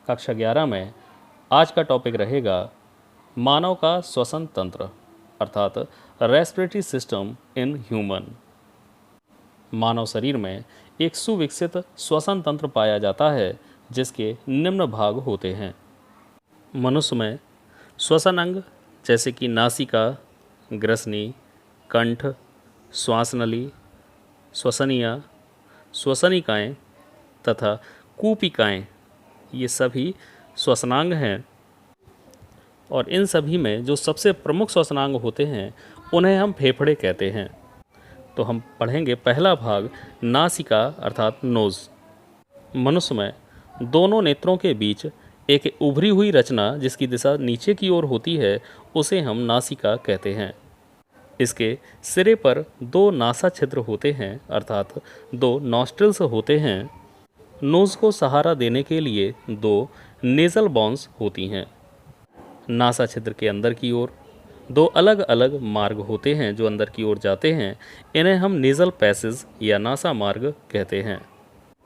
कक्षा 11 में आज का टॉपिक रहेगा मानव का श्वसन तंत्र अर्थात रेस्पिरेटरी सिस्टम इन ह्यूमन। मानव शरीर में एक सुविकसित श्वसन तंत्र पाया जाता है जिसके निम्न भाग होते हैं। मनुष्य में श्वसन अंग जैसे कि नासिका, ग्रसनी, कंठ, श्वास नली, श्वसनिया, श्वसनिकाएँ तथा कूपिकाएँ ये सभी श्वसनांग हैं और इन सभी में जो सबसे प्रमुख श्वसनांग होते हैं उन्हें हम फेफड़े कहते हैं। तो हम पढ़ेंगे पहला भाग नासिका अर्थात नोज़। मनुष्य में दोनों नेत्रों के बीच एक उभरी हुई रचना जिसकी दिशा नीचे की ओर होती है उसे हम नासिका कहते हैं। इसके सिरे पर दो नासा छिद्र होते हैं अर्थात दो नॉस्ट्रिल्स होते हैं। नोज़ को सहारा देने के लिए दो नेज़ल बोन्स होती हैं। नासा छिद्र के अंदर की ओर दो अलग अलग मार्ग होते हैं जो अंदर की ओर जाते हैं। इन्हें हम नेज़ल पैसेज या नासा मार्ग कहते हैं।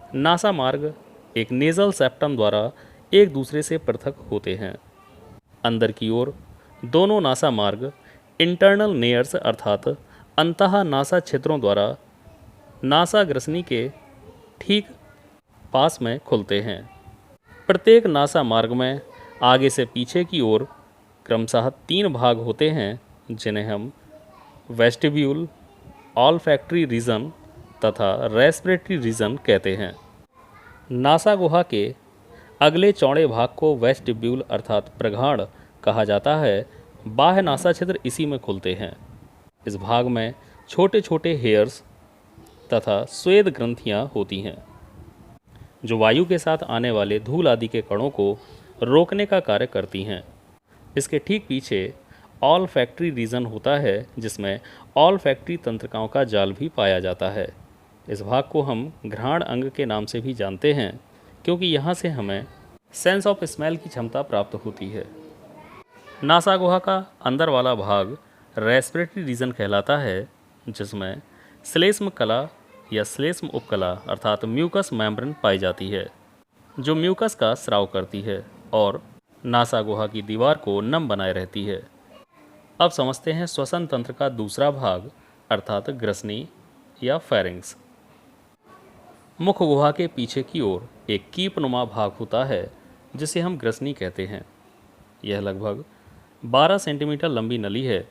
नासा मार्ग एक नेज़ल सेप्टम द्वारा एक दूसरे से पृथक होते हैं। अंदर की ओर दोनों नासा मार्ग इंटरनल नेयर्स अर्थात अंतः नासा छिद्रों द्वारा नासा ग्रसनी के ठीक पास में खुलते हैं। प्रत्येक नासा मार्ग में आगे से पीछे की ओर क्रमशः 3 भाग होते हैं जिन्हें हम वेस्टिब्यूल, ऑल्फैक्टरी रीजन तथा रेस्पिरेटरी रीजन कहते हैं। नासा गुहा के अगले चौड़े भाग को वेस्टिब्यूल अर्थात प्रगाढ़ कहा जाता है। बाह्य नासा छिद्र इसी में खुलते हैं। इस भाग में छोटे छोटे हेयर्स तथा स्वेद ग्रंथियाँ होती हैं जो वायु के साथ आने वाले धूल आदि के कणों को रोकने का कार्य करती हैं। इसके ठीक पीछे ऑल्फैक्टरी रीजन होता है जिसमें ऑल्फैक्टरी तंत्रिकाओं का जाल भी पाया जाता है। इस भाग को हम घ्राण अंग के नाम से भी जानते हैं क्योंकि यहाँ से हमें सेंस ऑफ स्मेल की क्षमता प्राप्त होती है। नासा गुहा का अंदर वाला भाग रेस्पिरेटरी रीजन कहलाता है जिसमें श्लेष्म कला या श्लेष्म उपकला अर्थात म्यूकस मेम्ब्रेन पाई जाती है जो म्यूकस का स्राव करती है और नासा गुहा की दीवार को नम बनाए रहती है। अब समझते हैं श्वसन तंत्र का दूसरा भाग अर्थात ग्रसनी या फेरिंग्स। मुख गुहा के पीछे की ओर एक कीपनुमा भाग होता है जिसे हम ग्रसनी कहते हैं। यह लगभग 12 सेंटीमीटर लंबी नली है।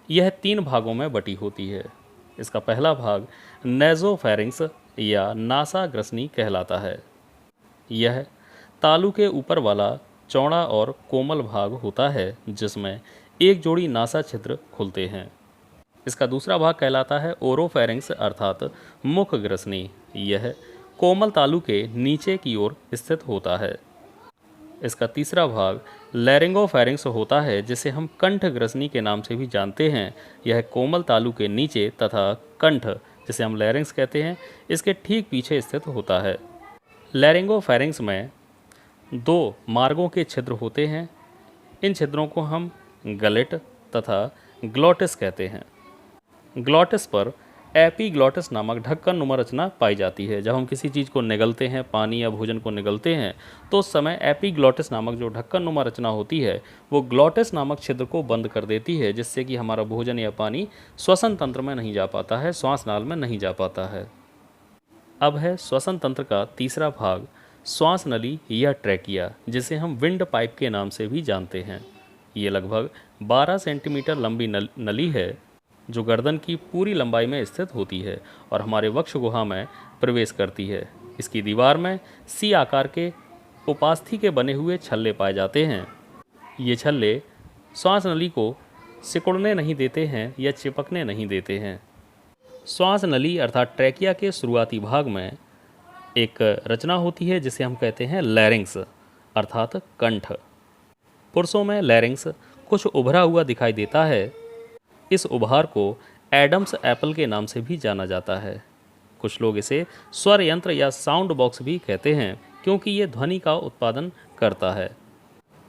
यह 3 भागों में बटी होती है। इसका पहला भाग नेज़ोफेरिंक्स या नासा ग्रसनी कहलाता है। यह तालू के ऊपर वाला चौड़ा और कोमल भाग होता है जिसमें एक जोड़ी नासा छिद्र खुलते हैं। इसका दूसरा भाग कहलाता है ओरोफेरिंक्स अर्थात मुख ग्रसनी। यह कोमल तालू के नीचे की ओर स्थित होता है। इसका तीसरा भाग लैरिंगोफेरिंक्स होता है जिसे हम कंठ ग्रसनी के नाम से भी जानते हैं। यह कोमल तालू के नीचे तथा कंठ जिसे हम लैरिंग्स कहते हैं इसके ठीक पीछे स्थित होता है। लैरिंगोफेरिंक्स में 2 मार्गों के छिद्र होते हैं। इन छिद्रों को हम गलेट तथा ग्लॉटिस कहते हैं। ग्लॉटिस पर एपीग्लॉटिस नामक ढक्कन नुमा रचना पाई जाती है। जब हम किसी चीज़ को निगलते हैं, पानी या भोजन को निगलते हैं तो उस समय एपीग्लॉटिस नामक जो ढक्कन नुमा रचना होती है वो ग्लॉटिस नामक छिद्र को बंद कर देती है जिससे कि हमारा भोजन या पानी श्वसन तंत्र में नहीं जा पाता है, श्वास नाल में नहीं जा पाता है। अब है श्वसन तंत्र का तीसरा भाग श्वास नली या ट्रैकिया जिसे हम विंड पाइप के नाम से भी जानते हैं। ये लगभग 12 सेंटीमीटर लंबी नली है जो गर्दन की पूरी लंबाई में स्थित होती है और हमारे वक्ष गुहा में प्रवेश करती है। इसकी दीवार में सी आकार के उपास्थि के बने हुए छल्ले पाए जाते हैं। ये छल्ले श्वास नली को सिकुड़ने नहीं देते हैं या चिपकने नहीं देते हैं। श्वास नली अर्थात ट्रैकिया के शुरुआती भाग में एक रचना होती है जिसे हम कहते हैं लैरिंग्स अर्थात कंठ। पुरुषों में लैरिंग्स कुछ उभरा हुआ दिखाई देता है। इस उभार को एडम्स एप्पल के नाम से भी जाना जाता है। कुछ लोग इसे स्वर यंत्र या साउंड बॉक्स भी कहते हैं क्योंकि ये ध्वनि का उत्पादन करता है।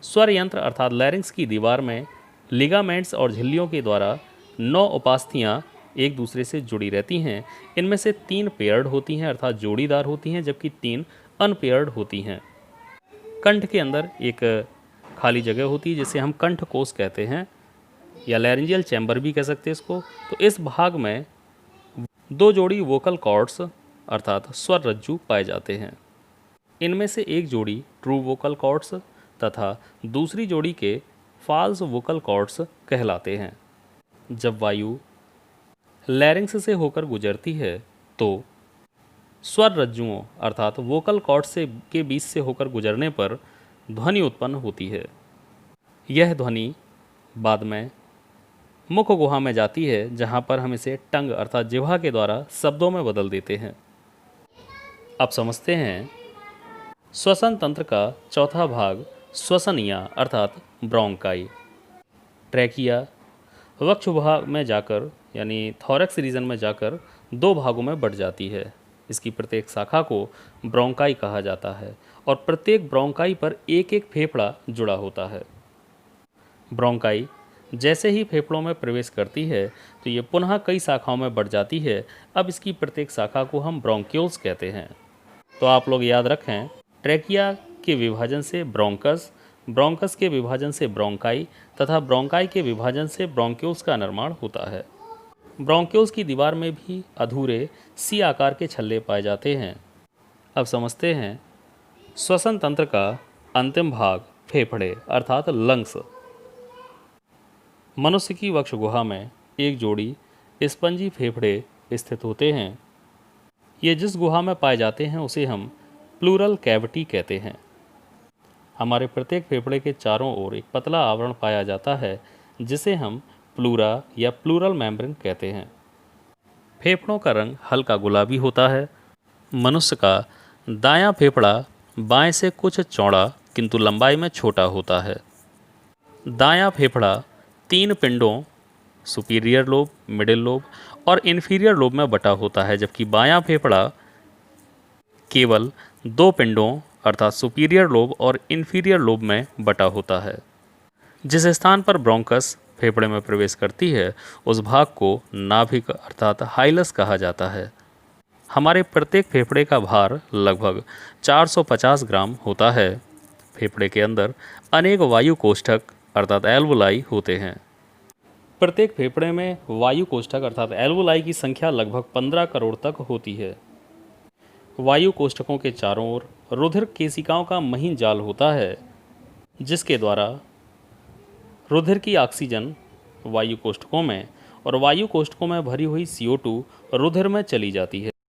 स्वर यंत्र अर्थात लैरिंग्स की दीवार में लिगामेंट्स और झिल्लियों के द्वारा 9 उपास्थियाँ एक दूसरे से जुड़ी रहती हैं। इनमें से 3 पेयर्ड होती हैं अर्थात जोड़ीदार होती हैं जबकि 3 अनपेयर्ड होती हैं। कंठ के अंदर एक खाली जगह होती है जिसे हम कंठकोश कहते हैं या लैरिंजियल चैम्बर भी कह सकते हैं इसको। तो इस भाग में 2 जोड़ी वोकल कॉर्ड्स अर्थात स्वर रज्जु पाए जाते हैं। इनमें से एक जोड़ी ट्रू वोकल कॉर्ड्स तथा दूसरी जोड़ी के फॉल्स वोकल कॉर्ड्स कहलाते हैं। जब वायु लैरिंक्स से होकर गुजरती है तो स्वर रज्जुओं अर्थात वोकल कॉर्ड से के बीच से होकर गुजरने पर ध्वनि उत्पन्न होती है। यह ध्वनि बाद में मुख गुहा में जाती है, जहाँ पर हम इसे टंग अर्थात जिह्वा के द्वारा शब्दों में बदल देते हैं। अब समझते हैं श्वसन तंत्र का चौथा भाग श्वसनिया अर्थात ब्रोंकाई। ट्रैकिया वक्ष भाग में जाकर यानी थॉरैक्स रीजन में जाकर 2 भागों में बढ़ जाती है। इसकी प्रत्येक शाखा को ब्रोंकाई कहा जाता है और प्रत्येक ब्रोंकाई पर एक एक फेफड़ा जुड़ा होता है। ब्रोंकाई जैसे ही फेफड़ों में प्रवेश करती है तो ये पुनः कई शाखाओं में बढ़ जाती है। अब इसकी प्रत्येक शाखा को हम ब्रोंक्यूल्स कहते हैं। तो आप लोग याद रखें, ट्रैकिया के विभाजन से ब्रोंकस, ब्रोंकस के विभाजन से ब्रोंकाई तथा ब्रोंकाई के विभाजन से ब्रोंक्यूल्स का निर्माण होता है। ब्रोंक्यूल्स की दीवार में भी अधूरे सी आकार के छल्ले पाए जाते हैं। अब समझते हैं श्वसन तंत्र का अंतिम भाग फेफड़े अर्थात लंग्स। मनुष्य की वक्ष गुहा में एक जोड़ी स्पंजी फेफड़े स्थित होते हैं। ये जिस गुहा में पाए जाते हैं उसे हम प्लूरल कैविटी कहते हैं। हमारे प्रत्येक फेफड़े के चारों ओर एक पतला आवरण पाया जाता है जिसे हम प्लूरा या प्लूरल मेम्ब्रेन कहते हैं। फेफड़ों का रंग हल्का गुलाबी होता है। मनुष्य का दायां फेफड़ा बाएं से कुछ चौड़ा किंतु लंबाई में छोटा होता है। दायां फेफड़ा 3 पिंडों सुपीरियर लोब, मिडिल लोब और इन्फीरियर लोब में बटा होता है, जबकि बायां फेफड़ा केवल 2 पिंडों अर्थात सुपीरियर लोब और इन्फीरियर लोब में बटा होता है। जिस स्थान पर ब्रोंकस फेफड़े में प्रवेश करती है उस भाग को नाभिक अर्थात हाइलस कहा जाता है। हमारे प्रत्येक फेफड़े का भार लगभग 450 ग्राम होता है। फेफड़े के अंदर अनेक वायु कोष्ठक अर्थात एल्वोलाई होते हैं। प्रत्येक फेफड़े में वायु कोष्ठक अर्थात एल्वोलाई की संख्या लगभग 15 करोड़ तक होती है। वायु कोष्ठकों के चारों ओर रुधिर केशिकाओं का महीन जाल होता है, जिसके द्वारा रुधिर की ऑक्सीजन वायु कोष्ठकों में और वायु कोष्ठकों में भरी हुई CO2 रुधिर में चली जाती है।